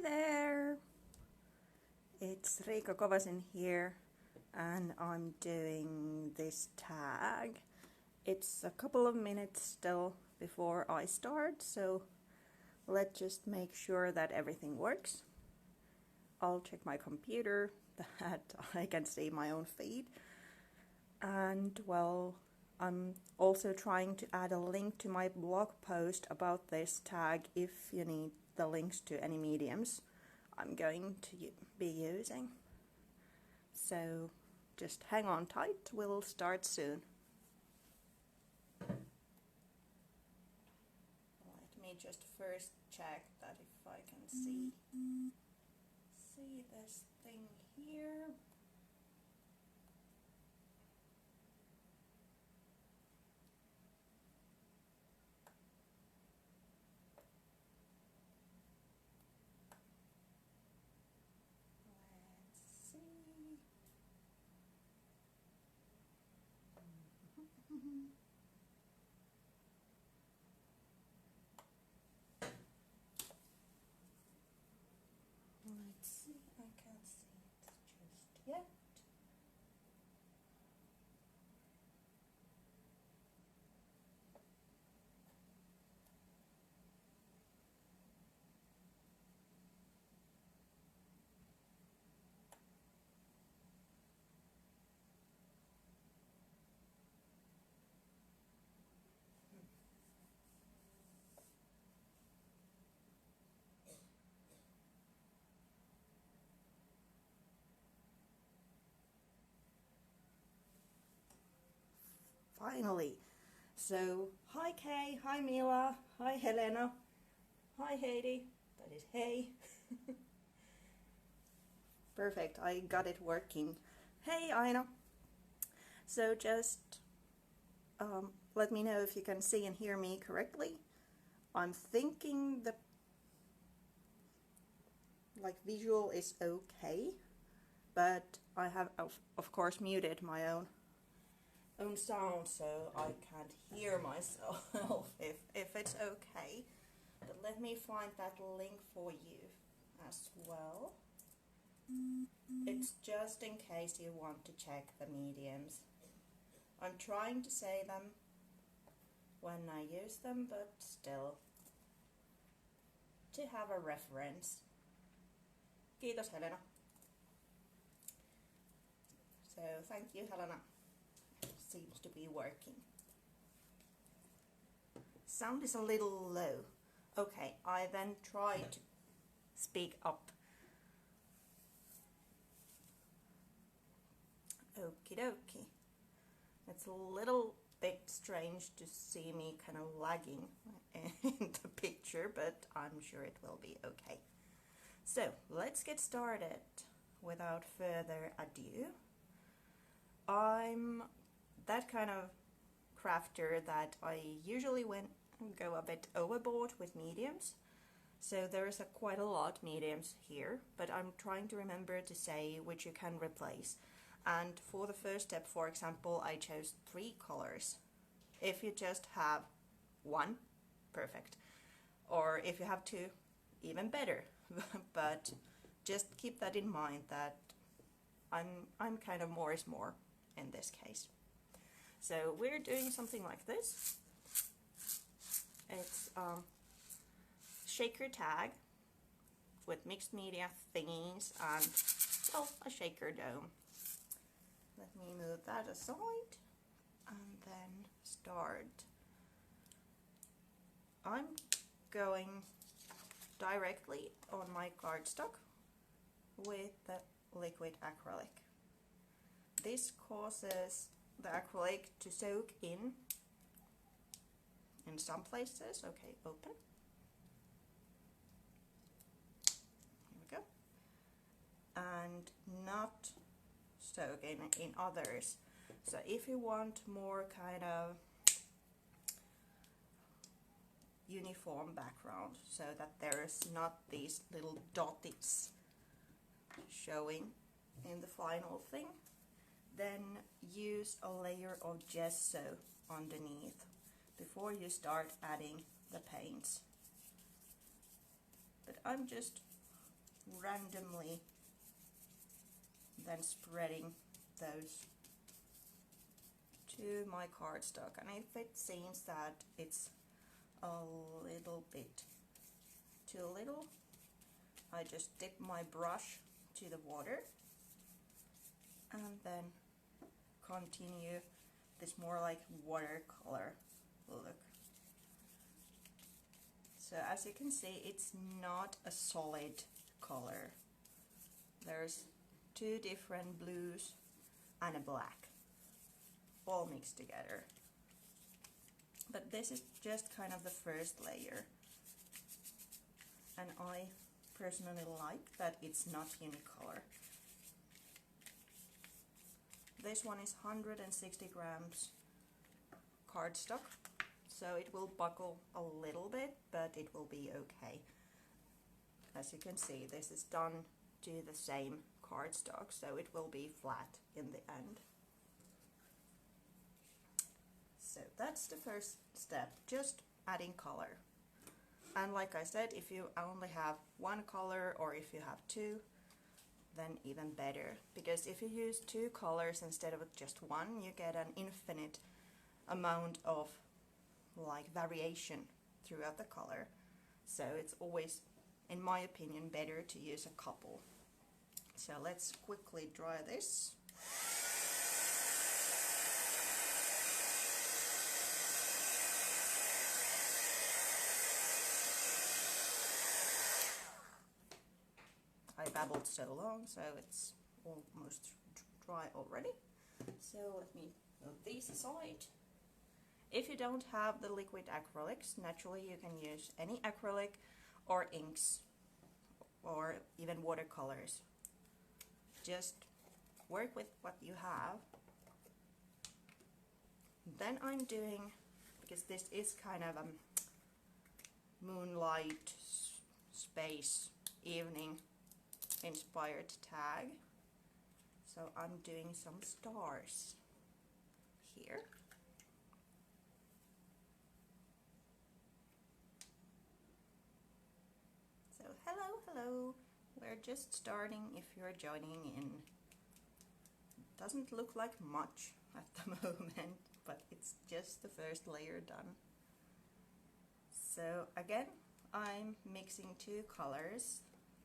Hi there! It's Riikka Kovasin here, and I'm doing this tag. It's a couple of minutes still before I start, so let's just make sure that everything works. I'll check my computer that I can see my own feed. And well, I'm also trying to add a link to my blog post about this tag if you need the links to any mediums I'm going to be using. So just hang on tight, we'll start soon. Let me just first check that if I can see this thing here. Let's see, I can't see it just yet. Finally. So, hi Kay, hi Mila, hi Helena, hi Heidi, that is hey. Perfect, I got it working. Hey Aina. So just let me know if you can see and hear me correctly. I'm thinking the visual is okay, but I have of course muted my own sound, so I can't hear myself if it's okay. But let me find that link for you as well. It's just in case you want to check the mediums. I'm trying to say them when I use them, but still to have a reference. Kiitos Helena. So thank you Helena. Seems to be working. Sound is a little low. Okay, I then try to speak up. Okie dokie. It's a little bit strange to see me kind of lagging in the picture, but I'm sure it will be okay. So let's get started without further ado. I'm that kind of crafter that I usually go a bit overboard with mediums. So there is quite a lot mediums here, but I'm trying to remember to say which you can replace. And for the first step, for example, I chose 3 colors. If you just have 1, perfect. Or if you have 2, even better. But just keep that in mind that I'm kind of more is more in this case. So we're doing something like this. It's shaker tag with mixed media thingies and, well, a shaker dome. Let me move that aside and then start. I'm going directly on my cardstock with the liquid acrylic. This causes the acrylic to soak in some places. Okay, open. Here we go. And not soak in others. So if you want more kind of uniform background so that there's not these little dots showing in the final thing, then use a layer of gesso underneath before you start adding the paints. But I'm just randomly then spreading those to my cardstock, and if it seems that it's a little bit too little, I just dip my brush to the water and then continue this more like watercolor look. So as you can see, it's not a solid color. There's two different blues and a black all mixed together. But this is just kind of the first layer, and I personally like that it's not unicolor. This one is 160 grams cardstock, so it will buckle a little bit, but it will be okay. As you can see, this is done to the same cardstock, so it will be flat in the end. So that's the first step, just adding color. And like I said, if you only have one color or if you have two, then even better, because if you use two colors instead of just one, you get an infinite amount of like variation throughout the color. So it's always, in my opinion, better to use a couple. So let's quickly dry this. I babbled so long, so it's almost dry already. So let me move these aside. If you don't have the liquid acrylics, naturally you can use any acrylic or inks or even watercolors. Just work with what you have. Then I'm doing, because this is kind of a moonlight space evening inspired tag, so I'm doing some stars here. So hello, we're just starting if you're joining in. Doesn't look like much at the moment, but it's just the first layer done. So again, I'm mixing two colors.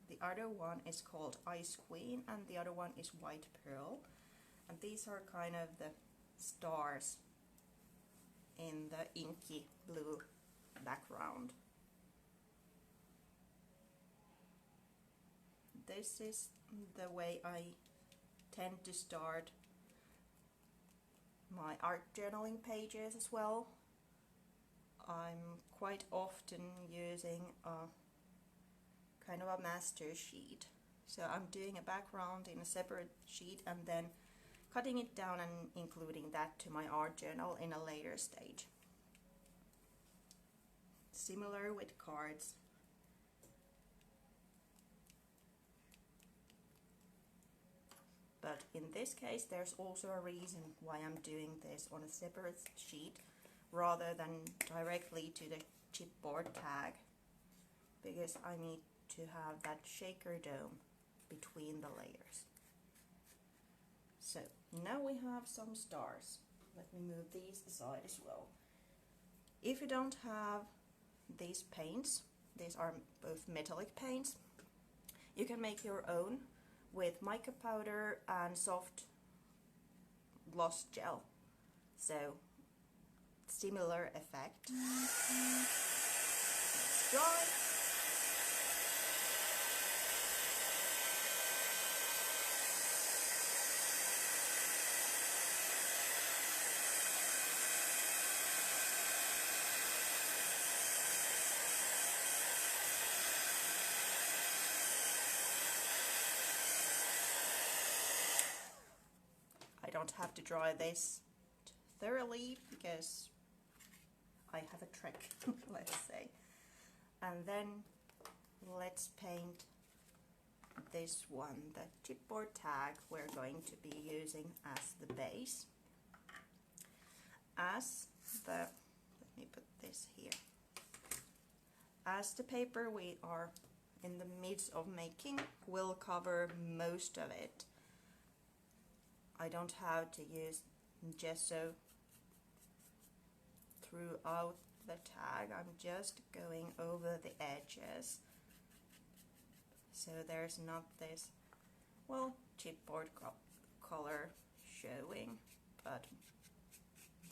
The other one is called Ice Queen and the other one is White Pearl, and these are kind of the stars in the inky blue background. This is the way I tend to start my art journaling pages as well. I'm quite often using a kind of a master sheet. So I'm doing a background in a separate sheet and then cutting it down and including that to my art journal in a later stage. Similar with cards. But in this case, there's also a reason why I'm doing this on a separate sheet rather than directly to the chipboard tag, because I need to have that shaker dome between the layers. So now we have some stars. Let me move these aside as well. If you don't have these paints, these are both metallic paints, you can make your own with mica powder and soft gloss gel. So similar effect. Let's dry. I don't have to dry this thoroughly because I have a trick, let's say. And then let's paint this one, the chipboard tag we're going to be using as the base. Let me put this here. As the paper we are in the midst of making will cover most of it. I don't have to use gesso throughout the tag. I'm just going over the edges, so there's not this, well, chipboard color showing, but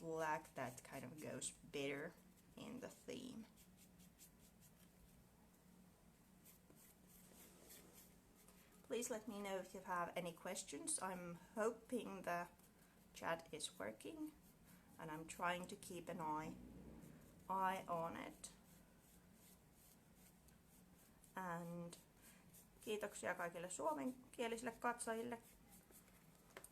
black that kind of goes better in the theme. Please let me know if you have any questions. I'm hoping the chat is working, and I'm trying to keep an eye on it. And kiitoksia kaikille suomenkielisille katsojille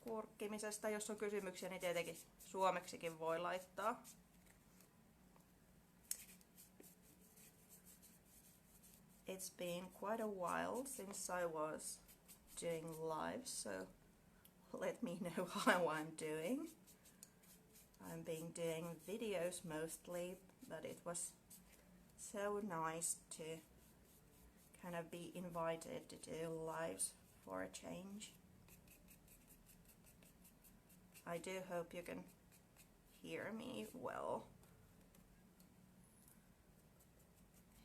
kurkkimisesta. Jos on kysymyksiä, niin tietenkin suomeksikin voi laittaa. It's been quite a while since I was doing live, so let me know how I'm doing. I've been doing videos mostly, but it was so nice to kind of be invited to do lives for a change. I do hope you can hear me well.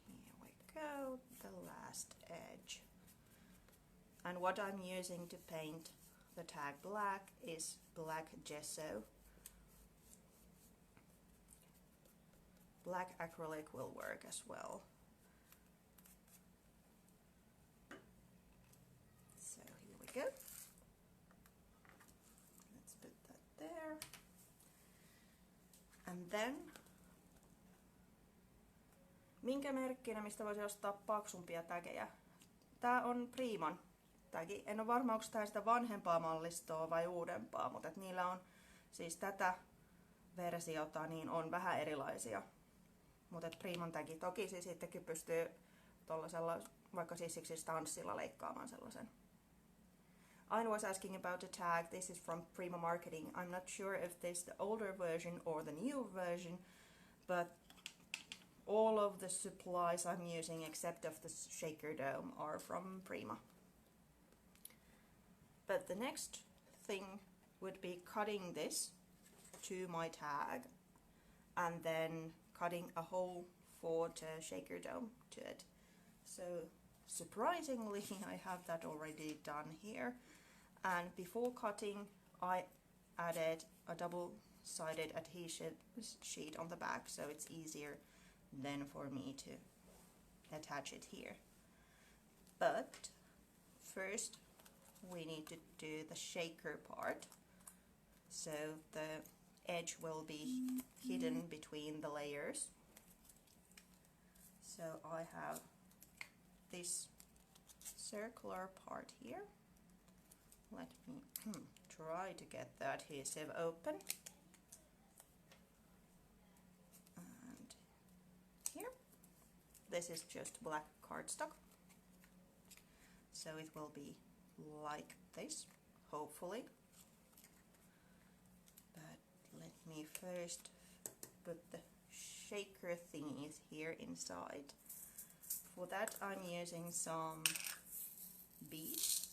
Here we go, the last edge. And what I'm using to paint the tag black is black gesso. Black acrylic will work as well. So here we go. Let's put that there. And then, minkä merkkinä, mistä voisi ostaa paksumpia tägejä? Tää on Priman tägi. En ole varma, onko tää sitä vanhempaa mallistoa vai uudempaa, mutta niillä on siis tätä versiota, niin on vähän erilaisia. Mutta Priman tägi toki siis sittenkin pystyy tollasella vaikka sissiksi stanssilla leikkaamaan sellaisen. Aina was asking about the tag. This is from Prima Marketing. I'm not sure if this is the older version or the new version, but all of the supplies I'm using except of the shaker dome are from Prima. But the next thing would be cutting this to my tag and then cutting a hole for the shaker dome to it. So surprisingly, I have that already done here. And before cutting, I added a double-sided adhesive sheet on the back, so it's easier then for me to attach it here. But first we need to do the shaker part, so the edge will be hidden between the layers. So I have this circular part here. Let me try to get the adhesive open. And here, this is just black cardstock. So it will be like this, hopefully. But let me first put the shaker thingies here inside. For that I'm using some beads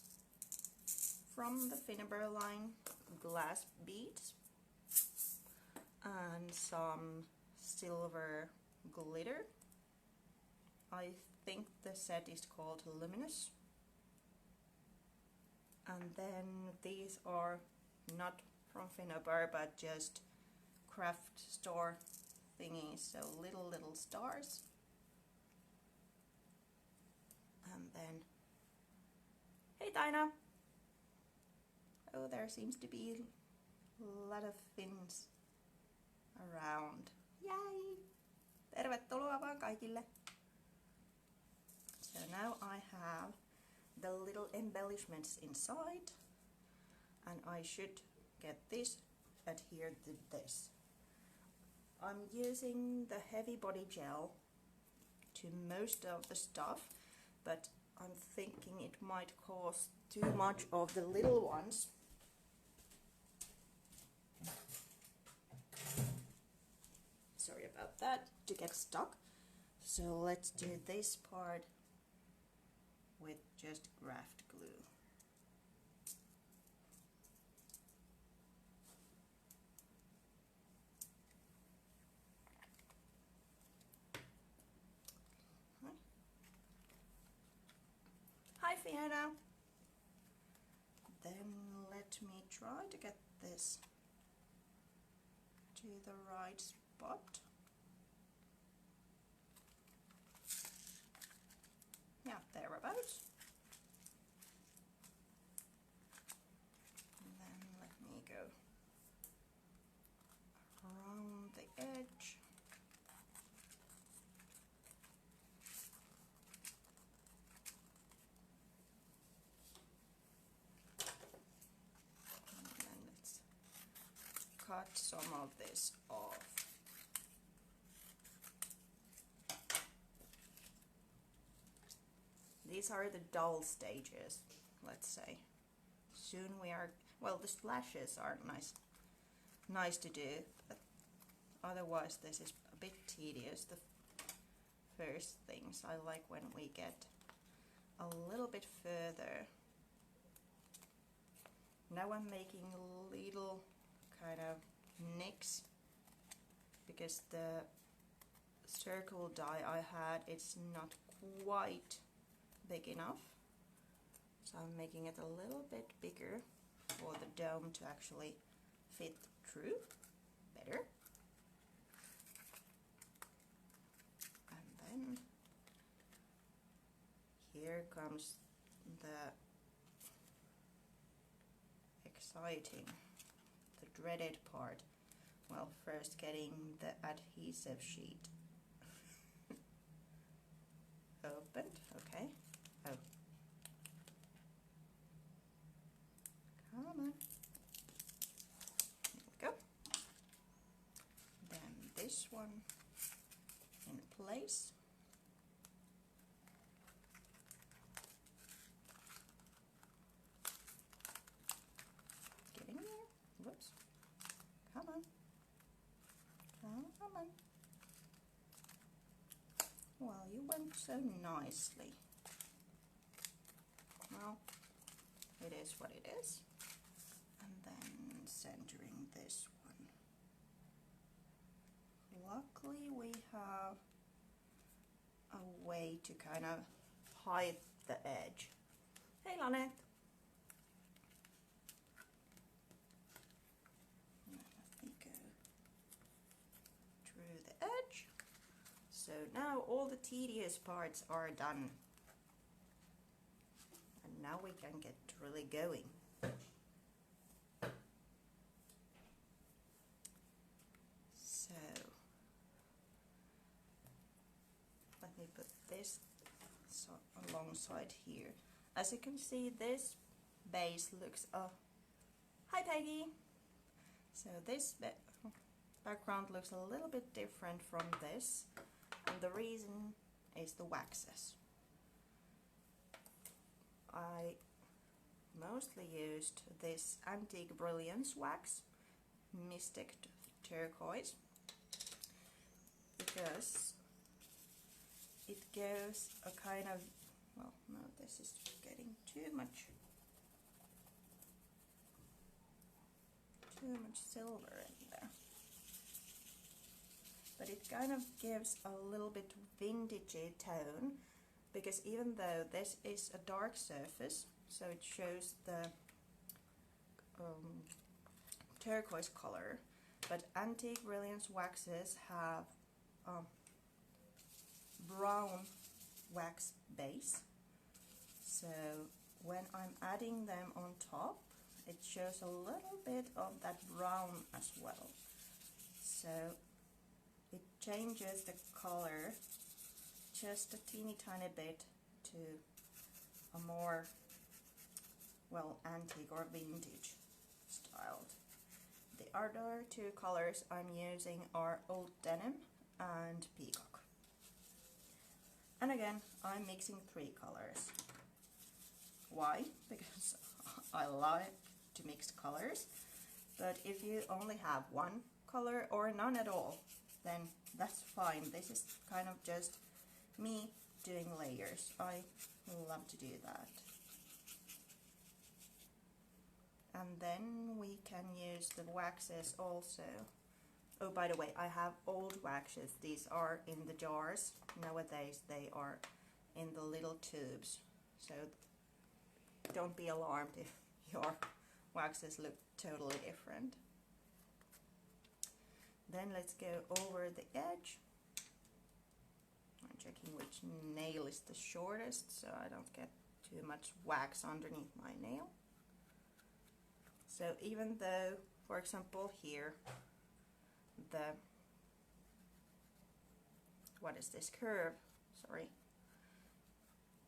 from the Finnabair line, glass beads, and some silver glitter. I think the set is called Luminous. And then these are not from Finnabair, but just craft store thingies, so little stars. And then, hey Taina! Oh, there seems to be a lot of Finns around. Yay! Tervetuloa vaan kaikille! So now I have the little embellishments inside, and I should get this adhered to this. I'm using the heavy body gel to most of the stuff, but I'm thinking it might cause too much of the little ones. Sorry about that, to get stuck. So let's do this part with just craft glue. Hi Fiona! Then let me try to get this to the right spot. Yeah, thereabouts. And then let me go around the edge. And then let's cut some of this off. These are the dull stages, let's say. Soon we are, well, the splashes are nice to do, but otherwise this is a bit tedious. The first things I like when we get a little bit further. Now I'm making little kind of nicks because the circle die I had, it's not quite big enough, so I'm making it a little bit bigger for the dome to actually fit through better. And then here comes the exciting, the dreaded part. Well, first getting the adhesive sheet opened, okay. Oh. Come on. Here we go. Then this one in place. Get in there. Whoops. Come on. Come on. Well, you went so nicely. Well, it is what it is. And then centering this one. Luckily we have a way to kind of hide the edge. Hey Lynette! Let me go through the edge. So now all the tedious parts are done. And now we can get really going. So let me put this alongside here. As you can see, this base looks hi Peggy! So this background looks a little bit different from this, and the reason is the waxes. I mostly used this Antique Brilliance wax, Mystic Turquoise, because it gives a kind of, well, no, this is getting too much silver in there. But it kind of gives a little bit vintagey tone, because even though this is a dark surface, so it shows the turquoise color, but Antique Brilliance waxes have brown wax base, so when I'm adding them on top, it shows a little bit of that brown as well, so it changes the color just a teeny tiny bit to a more, well, antique or vintage styled. The other two colors I'm using are Old Denim and Peacock. And again, I'm mixing 3 colors. Why? Because I like to mix colors, but if you only have one color or none at all, then that's fine. This is kind of just me doing layers. I love to do that. And then we can use the waxes also. Oh, by the way, I have old waxes. These are in the jars. Nowadays they are in the little tubes. So don't be alarmed if your waxes look totally different. Then let's go over the edge. I'm checking which nail is the shortest so I don't get too much wax underneath my nail. So even though, for example, here the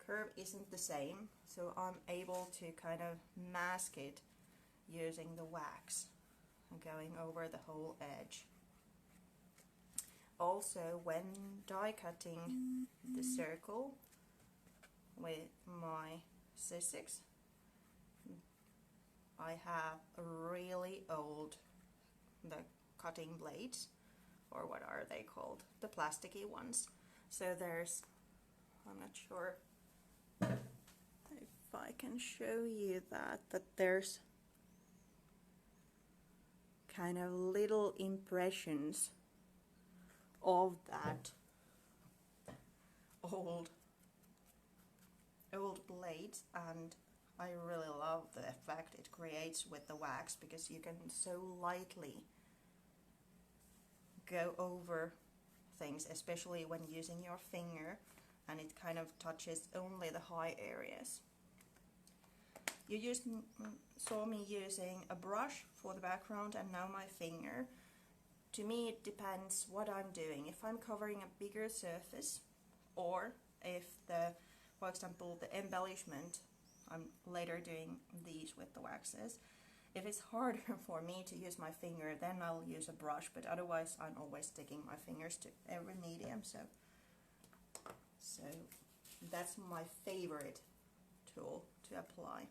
curve isn't the same, so I'm able to kind of mask it using the wax and going over the whole edge. Also, when die cutting the circle with my scissors, I have really old the cutting blades, or what are they called? The plasticky ones. So there's, I'm not sure if I can show you that, but there's kind of little impressions of that old blades, and I really love the effect it creates with the wax, because you can so lightly go over things, especially when using your finger, and it kind of touches only the high areas. You saw me using a brush for the background and now my finger. To me it depends what I'm doing. If I'm covering a bigger surface, or if for example the embellishment, I'm later doing these with the waxes. If it's harder for me to use my finger, then I'll use a brush, but otherwise I'm always sticking my fingers to every medium, so that's my favorite tool to apply.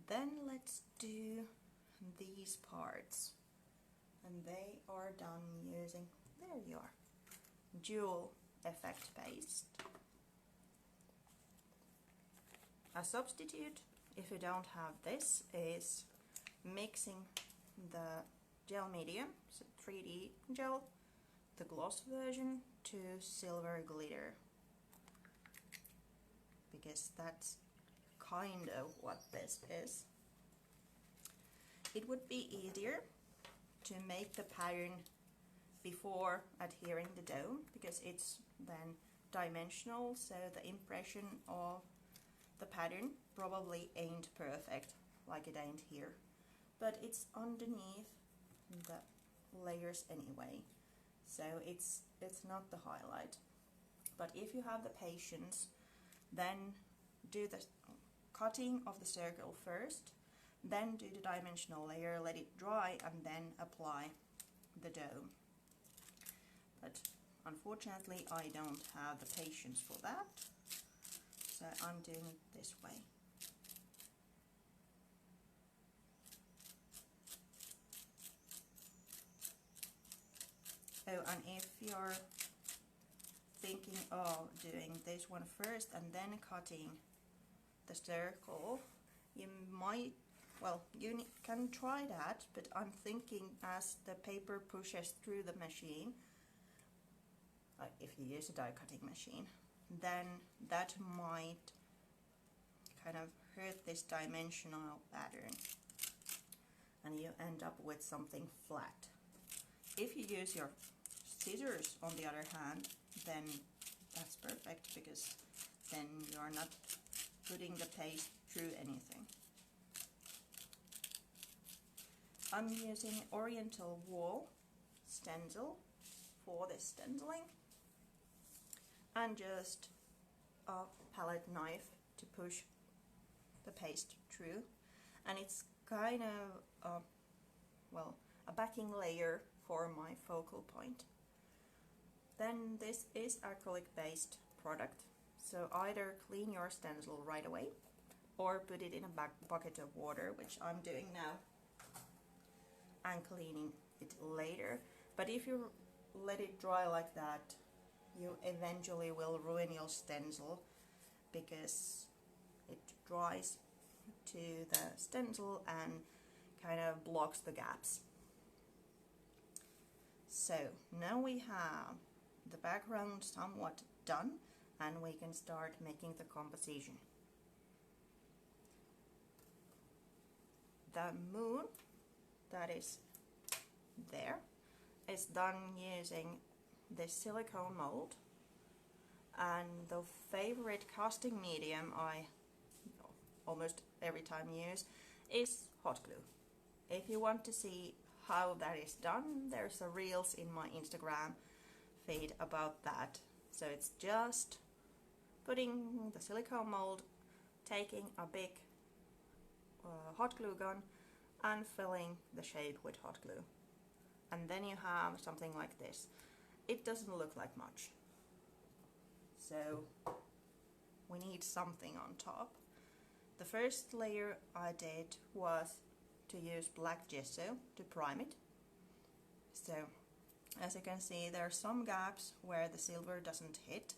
Then let's do these parts, and they are done using, there you are, jewel effect paste. A substitute, if you don't have this, is mixing the gel medium, so 3D gel, the gloss version, to silver glitter, because that's kind of what this is. It would be easier to make the pattern before adhering the dough, because it's then dimensional, so the impression of the pattern probably ain't perfect like it ain't here, but it's underneath the layers anyway, so it's not the highlight. But if you have the patience, then do the cutting of the circle first, then do the dimensional layer, let it dry, and then apply the dough. But unfortunately I don't have the patience for that, so I'm doing it this way. Oh, and if you're thinking of doing this one first and then cutting the circle, you might, well, you can try that, but I'm thinking as the paper pushes through the machine, if you use a die cutting machine, then that might kind of hurt this dimensional pattern and you end up with something flat. If you use your scissors, on the other hand, then that's perfect, because then you're not putting the paste through anything. I'm using Oriental wool stencil for this stenciling, and just a palette knife to push the paste through, and it's kind of well, a backing layer for my focal point. Then this is acrylic based product, so either clean your stencil right away or put it in a bucket of water, which I'm doing now, and cleaning it later. But if you let it dry like that you eventually will ruin your stencil because it dries to the stencil and kind of blocks the gaps. So now we have the background somewhat done and we can start making the composition. The moon that is there is done using this silicone mold, and the favorite casting medium I almost every time use is hot glue. If you want to see how that is done, there's a reels in my Instagram feed about that. So it's just putting the silicone mold, taking a big hot glue gun and filling the shape with hot glue, and then you have something like this. It doesn't look like much, so we need something on top. The first layer I did was to use black gesso to prime it. So as you can see, there are some gaps where the silver doesn't hit,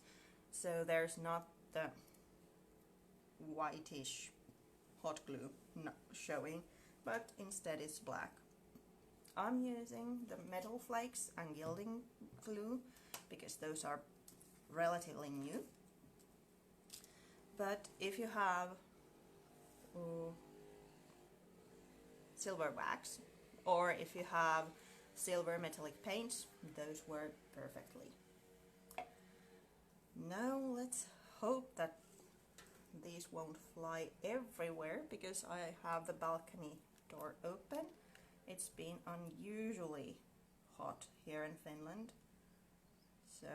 so there's not the whitish hot glue showing, but instead it's black. I'm using the metal flakes and gilding glue because those are relatively new. But if you have silver wax, or if you have silver metallic paints, those work perfectly. Now let's hope that these won't fly everywhere because I have the balcony door open. It's been unusually hot here in Finland, so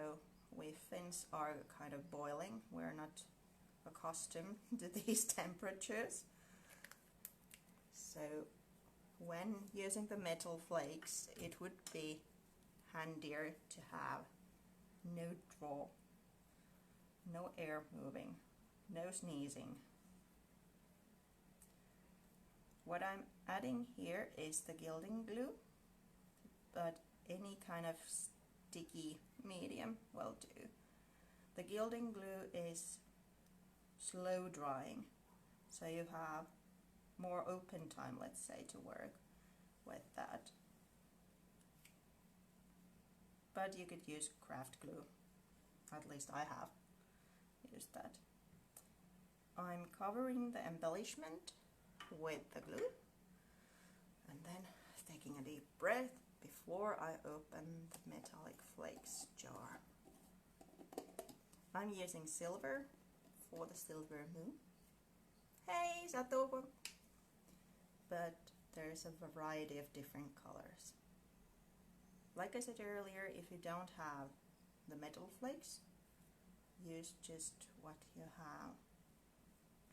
we Finns are kind of boiling. We're not accustomed to these temperatures. So when using the metal flakes, it would be handier to have no draw, no air moving, no sneezing. What I'm adding here is the gilding glue, but any kind of sticky medium will do. The gilding glue is slow drying, so you have more open time, let's say, to work with that. But you could use craft glue, at least I have used that. I'm covering the embellishment with the glue and then taking a deep breath before I open the metallic flakes jar. I'm using silver for the silver moon. Hey, Satovo! But there's a variety of different colors. Like I said earlier, if you don't have the metal flakes, use just what you have.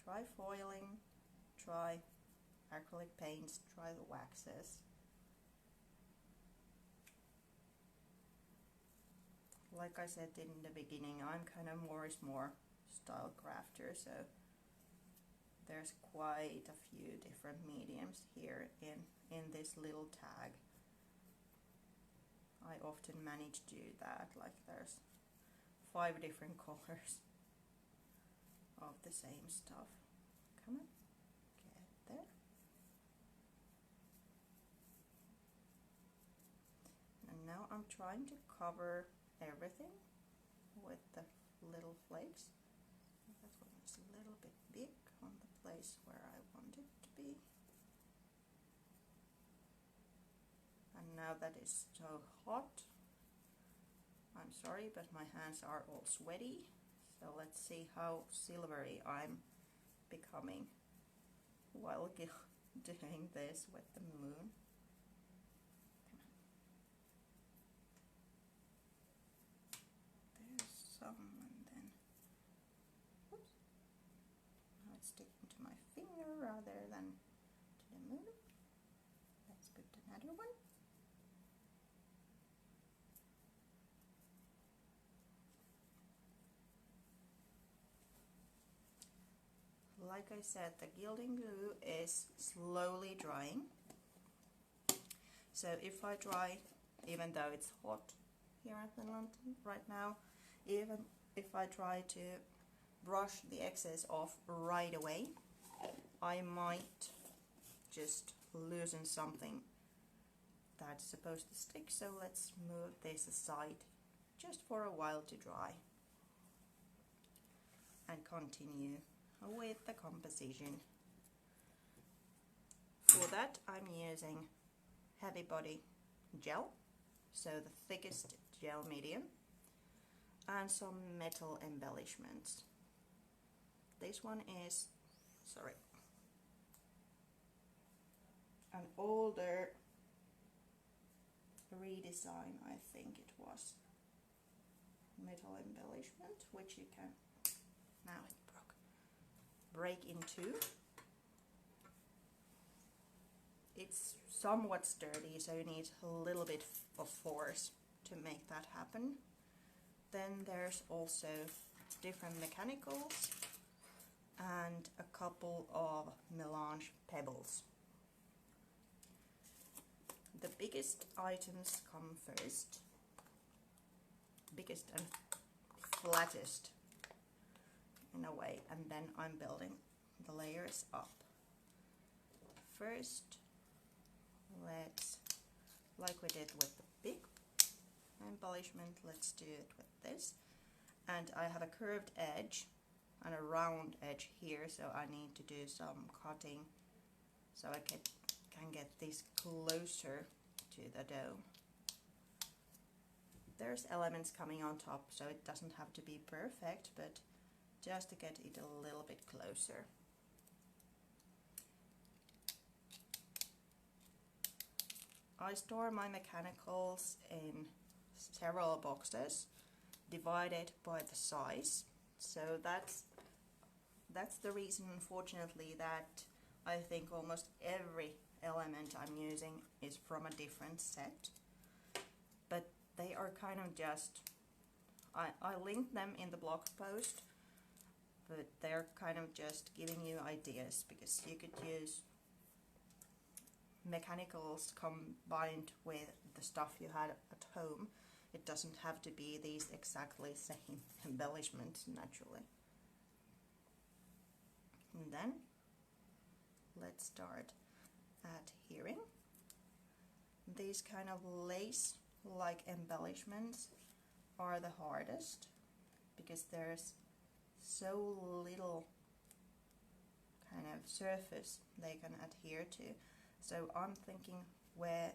Try foiling, try acrylic paints, try the waxes. Like I said in the beginning, I'm kind of more is more style crafter, so there's quite a few different mediums here in this little tag. I often manage to do that, like there's 5 different colors of the same stuff. Come on, get there. And now I'm trying to cover everything with the little flakes. That one is a little bit big on the place where I want it to be. And now that it's so hot, I'm sorry, but my hands are all sweaty. So let's see how silvery I'm becoming while doing this with the moon. There's some, and then, oops, now it's sticking to my finger rather than to the moon. Let's put another one. Like I said, the gilding glue is slowly drying. So if I dry, even though it's hot here in Finland right now, even if I try to brush the excess off right away, I might just loosen something that's supposed to stick, so let's move this aside just for a while to dry and continue with the composition. For that I'm using heavy body gel, so the thickest gel medium, and some metal embellishments. This one is, sorry, an older redesign, I think it was, metal embellishment, which you can, now it broke, break in two. It's somewhat sturdy, so you need a little bit of force to make that happen. Then there's also different mechanicals and a couple of melange pebbles. The biggest items come first, biggest and flattest in a way, and then I'm building the layers up. First, let's, like we did with the big embellishment, let's do it with this. And I have a curved edge and a round edge here, so I need to do some cutting so I can get this closer to the dough. There's elements coming on top, so it doesn't have to be perfect, but just to get it a little bit closer. I store my mechanicals in several boxes divided by the size, so that's the reason, unfortunately, that I think almost every element I'm using is from a different set, but they are kind of just, I linked them in the blog post, but they're kind of just giving you ideas, because you could use mechanicals combined with the stuff you had at home. It doesn't have to be these exactly same embellishments naturally. And then let's start adhering. These kind of lace-like embellishments are the hardest because there's so little kind of surface they can adhere to. So I'm thinking where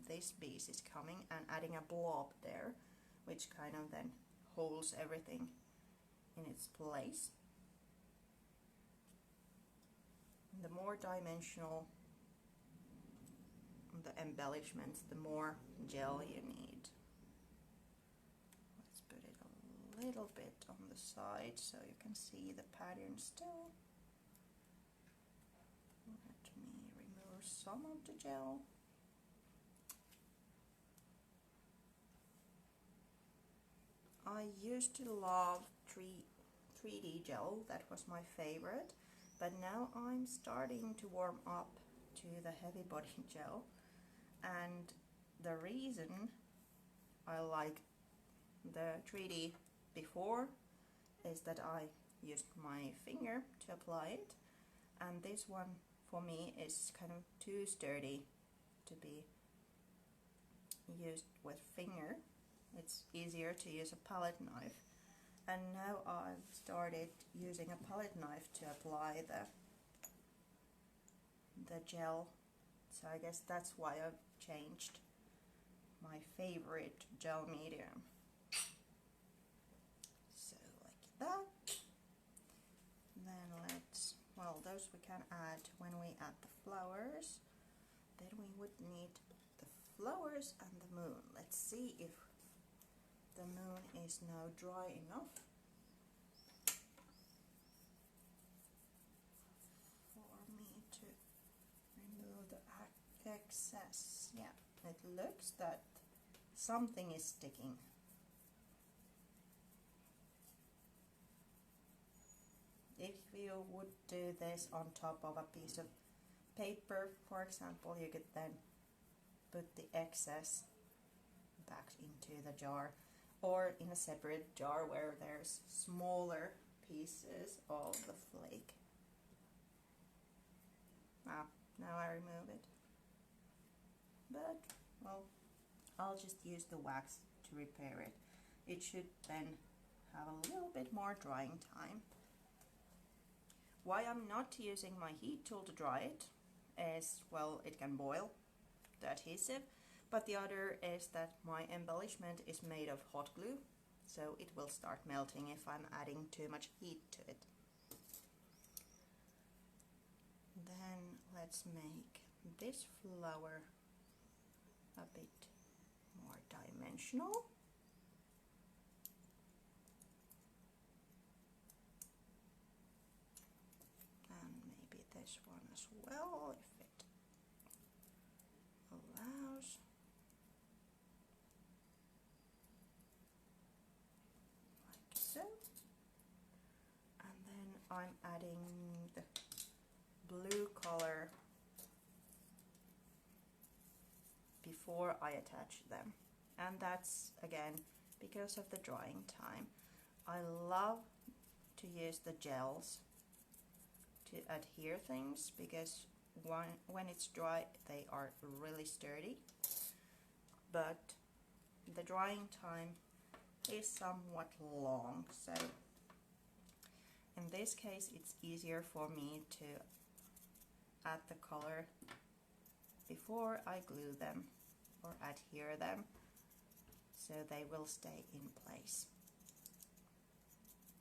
this piece is coming and adding a blob there, which kind of then holds everything in its place. The more dimensional the embellishments, the more gel you need. Let's put it a little bit on the side so you can see the pattern still. Let me remove some of the gel. I used to love 3D gel, that was my favorite, but now I'm starting to warm up to the heavy body gel, and the reason I like the 3D before is that I used my finger to apply it, and this one for me is kind of too sturdy to be used with finger. It's easier to use a palette knife, and now I've started using a palette knife to apply the gel, so I guess that's why I've changed my favorite gel medium. So like that. Then let's, well, those we can add when we add the flowers. Then we would need the flowers and the moon. Let's see if the moon is now dry enough for me to remove the excess. Yeah, it looks that something is sticking. If you would do this on top of a piece of paper, for example, you could then put the excess back into the jar. or in a separate jar where there's smaller pieces of the flake. Now I remove it. But, well, I'll just use the wax to repair it. It should then have a little bit more drying time. Why I'm not using my heat tool to dry it is, well, it can boil the adhesive, but the other is that my embellishment is made of hot glue, so it will start melting if I'm adding too much heat to it. Then let's make this flower a bit more dimensional. And maybe this one as well, if it allows. Like so. And then I'm adding the blue color before I attach them, and that's again because of the drying time. I love to use the gels to adhere things because when it's dry they are really sturdy, but the drying time is somewhat long, so in this case it's easier for me to add the color before I glue them or adhere them, so they will stay in place.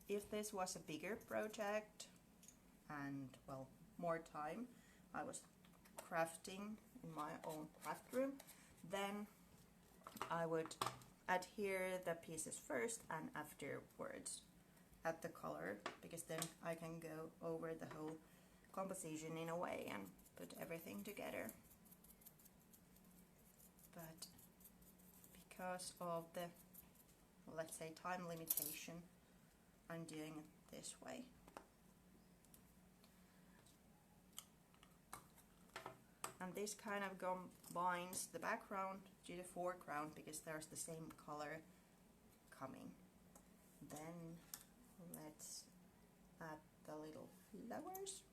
If this was a bigger project and, well, more time, I was crafting in my own craft room, then I would adhere the pieces first and afterwards add the color, because then I can go over the whole composition in a way and put everything together. But because of the, let's say, time limitation, I'm doing it this way. And this kind of combines the background to the foreground because there's the same color coming. Then let's add the little flowers.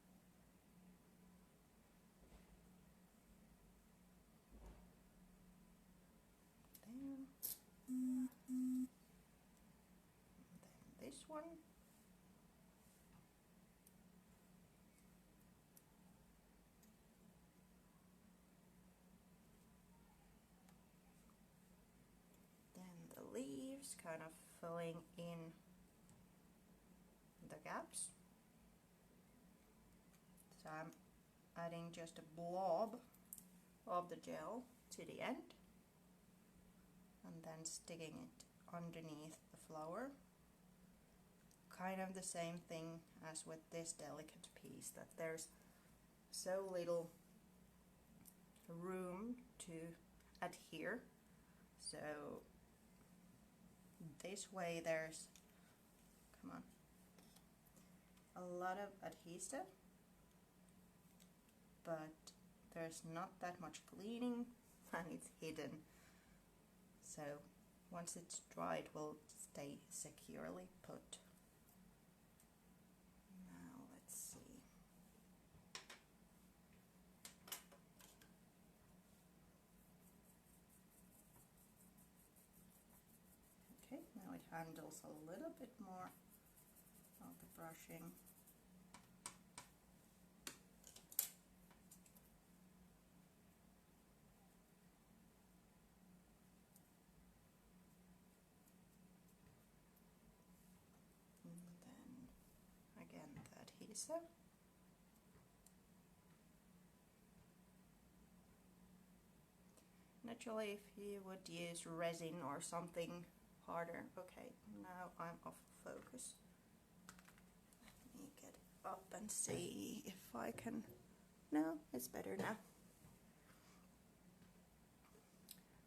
Then this one. Then the leaves, kind of filling in the gaps. So I'm adding just a blob of the gel to the end, and then sticking it underneath the flower. Kind of the same thing as with this delicate piece, that there's so little room to adhere, so this way there's, come on, a lot of adhesive, but there's not that much cleaning and it's hidden, so once it's dry it will stay securely put. Now let's see. Okay, now it handles a little bit more of the brushing. Again, the adhesive. Naturally, if you would use resin or something harder. Okay, now I'm off focus. Let me get up and see if I can. No, it's better now.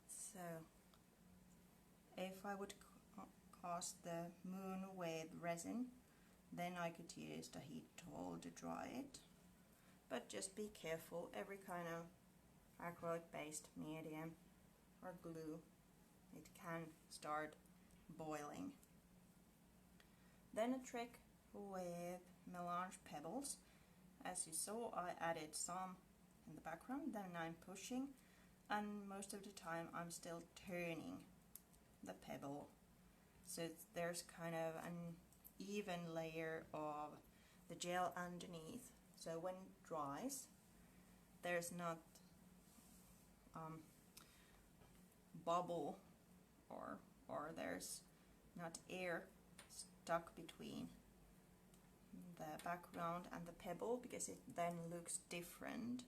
So, if I would cast the moon with resin, then I could use the heat tool to dry it. But just be careful, every kind of acrylic based medium or glue, it can start boiling. Then a trick with melange pebbles. As you saw, I added some in the background, then I'm pushing, and most of the time I'm still turning the pebble, so there's kind of an even layer of the gel underneath, so when it dries there's not bubble or there's not air stuck between the background and the pebble, because it then looks different.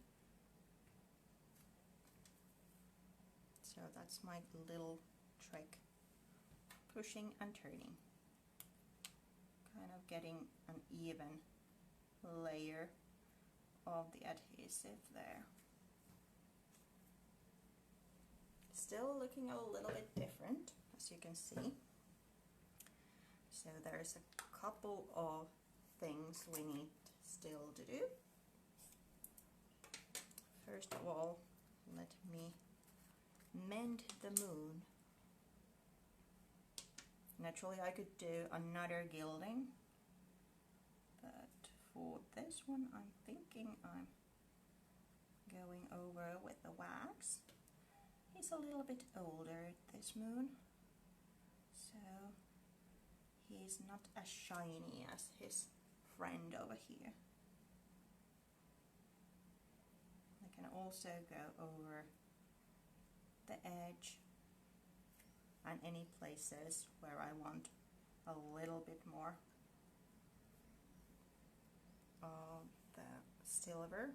So that's my little trick, pushing and turning, kind of getting an even layer of the adhesive there. Still looking a little bit different, as you can see. So there's a couple of things we need still to do. First of all, let me mend the moon. Naturally I could do another gilding, but for this one I'm thinking I'm going over with the wax. He's a little bit older, this moon, so he's not as shiny as his friend over here. I can also go over the edge and any places where I want a little bit more of the silver.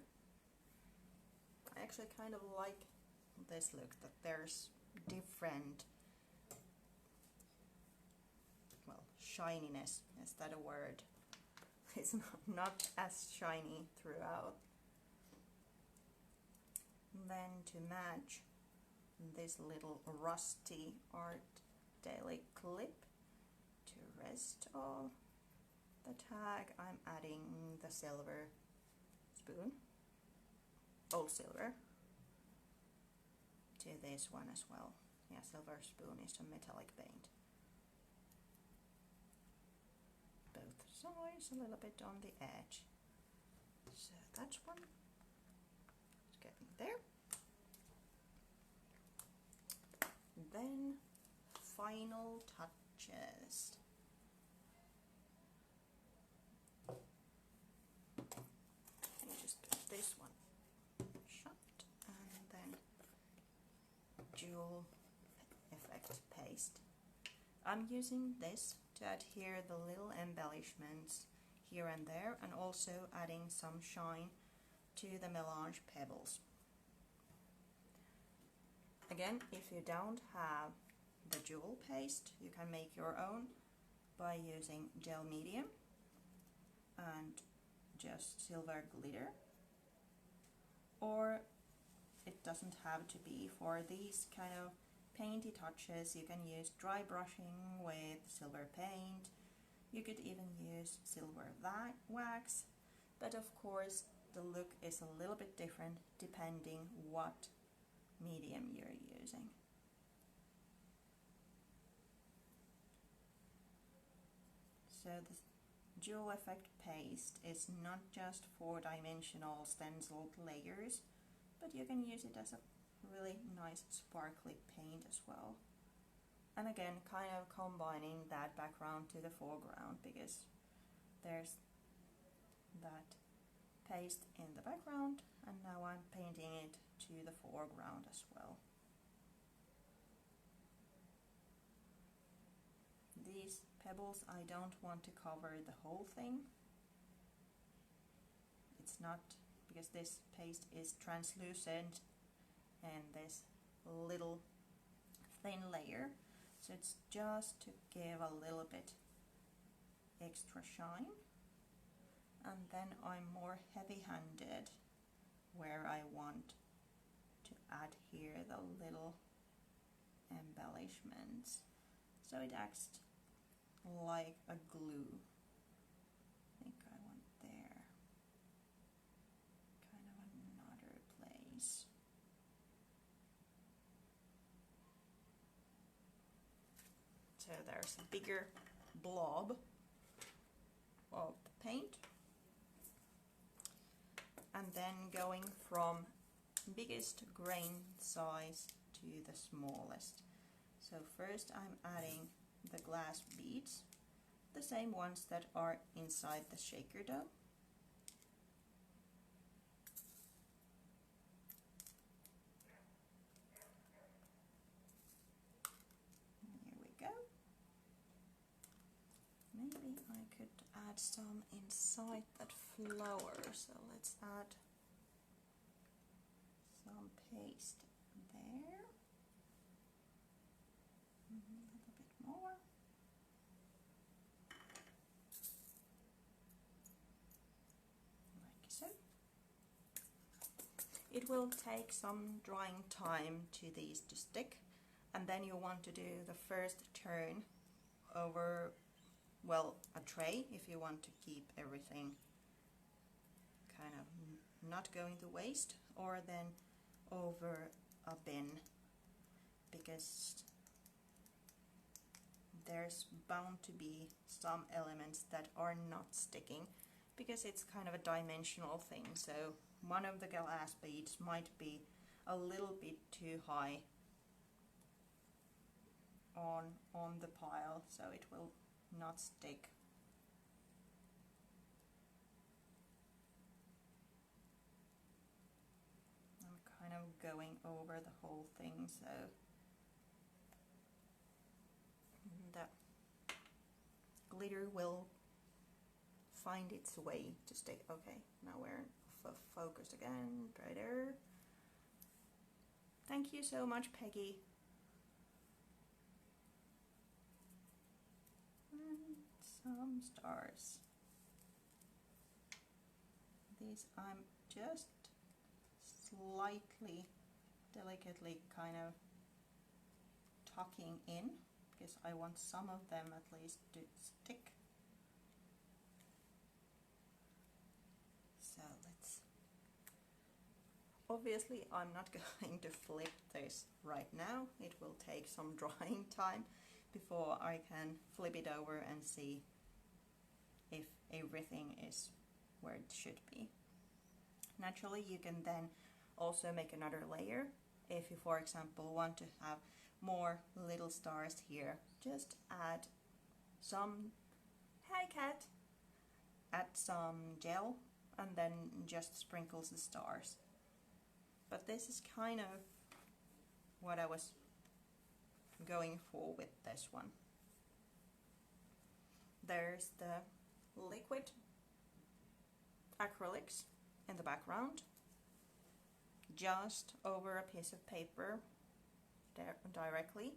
I actually kind of like this look, that there's different, well, shininess, is that a word? It's not as shiny throughout. Then to match this little rusty art daily clip to rest of the tag, I'm adding the silver spoon, old silver, to this one as well. Yeah, silver spoon is a metallic paint. Both sides, a little bit on the edge. So that's one. It's getting there. Then final touches. Let me just put this one shut, and then jewel effect paste. I'm using this to adhere the little embellishments here and there, and also adding some shine to the melange pebbles. Again, if you don't have the jewel paste, you can make your own by using gel medium and just silver glitter, or it doesn't have to be. For these kind of painty touches you can use dry brushing with silver paint. You could even use silver wax, but of course the look is a little bit different depending what medium you're using. So the jewel effect paste is not just four-dimensional stenciled layers, but you can use it as a really nice sparkly paint as well. And again, kind of combining that background to the foreground, because there's that paste in the background, and now I'm painting it to the foreground as well. These pebbles, I don't want to cover the whole thing. It's not, because this paste is translucent and this little thin layer, so it's just to give a little bit extra shine. And then I'm more heavy-handed where I want to add here the little embellishments, so it acts like a glue. I think I want there, kind of another place. So so there's a bigger blob of the paint. And then going from biggest grain size to the smallest. So first I'm adding the glass beads, the same ones that are inside the shaker dough. Here we go. Maybe I could add some inside that flower, so let's add some paste there. A little bit more. Like so. It will take some drying time to these to stick, and then you want to do the first turn over, well, a tray if you want to keep everything kind of not going to waste, or then over a bin, because there's bound to be some elements that are not sticking, because it's kind of a dimensional thing. So one of the glass beads might be a little bit too high on the pile, so it will not stick. I'm kind of going over the whole thing, so the glitter will find its way to stick. Okay, now we're focused again, right there. Thank you so much, Peggy. And some stars. These I'm just slightly, delicately kind of tucking in, because I want some of them at least to stick. So let's, obviously I'm not going to flip this right now. It will take some drying time before I can flip it over and see if everything is where it should be. Naturally, you can then also make another layer. If you, for example, want to have more little stars here, just add some, hi cat, add some gel and then just sprinkles the stars. But this is kind of what I was going for with this one. There's the liquid acrylics in the background, just over a piece of paper directly.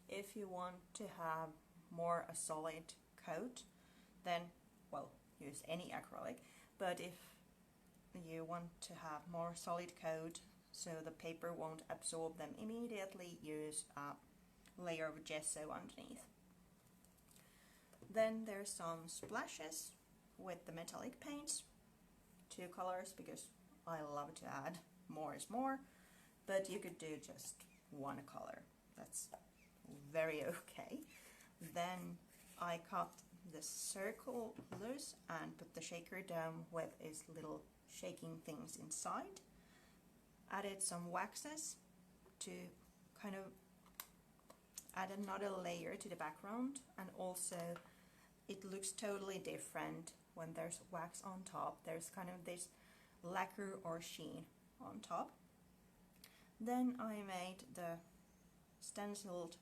If you want to have more a solid coat, then, well, use any acrylic, but if you want to have more solid coat so the paper won't absorb them immediately, use a layer of gesso underneath. Then there's some splashes with the metallic paints, 2 colors, because I love to add more is more, but you could do just 1 color, that's very okay. Then I cut the circle loose and put the shaker down with its little shaking things inside. Added some waxes to kind of add another layer to the background, and also it looks totally different when there's wax on top. There's kind of this lacquer or sheen on top. Then I made the stenciled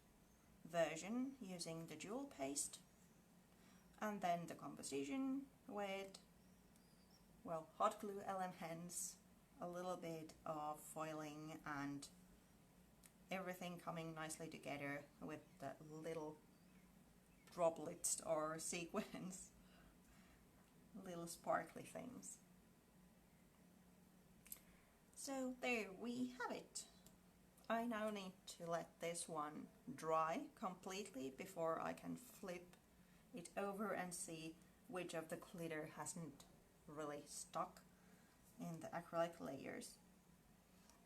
version using the jewel paste, and then the composition with, well, hot glue elements, a little bit of foiling, and everything coming nicely together with the little droplets or sequins, little sparkly things. So there we have it. I now need to let this one dry completely before I can flip it over and see which of the glitter hasn't really stuck in the acrylic layers.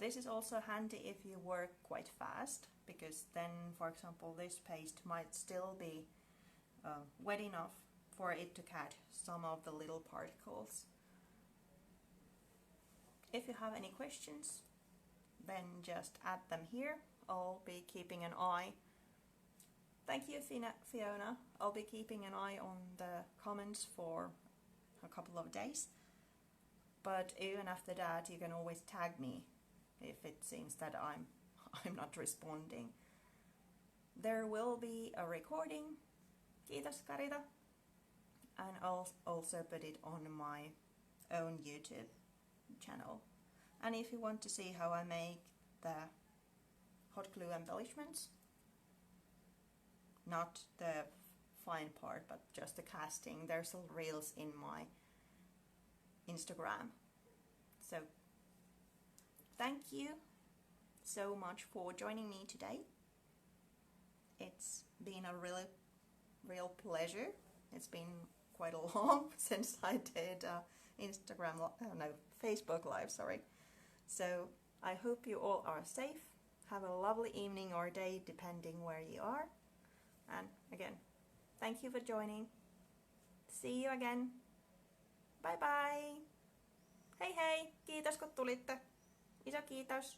This is also handy if you work quite fast, because then, for example, this paste might still be wet enough for it to catch some of the little particles. If you have any questions, then just add them here. I'll be keeping an eye. Thank you, Fiona. I'll be keeping an eye on the comments for a couple of days. But even after that, you can always tag me if it seems that I'm not responding. There will be a recording. Kiitos, Karita. And I'll also put it on my own YouTube channel. And if you want to see how I make the hot glue embellishments, not the fine part but just the casting, there's all reels in my Instagram. So thank you so much for joining me today. It's been a real pleasure. It's been quite a long since I did Facebook Live, sorry. So I hope you all are safe. Have a lovely evening or day depending where you are. And again, thank you for joining. See you again. Bye bye. Hei hei, kiitos kun tulitte. Iso kiitos.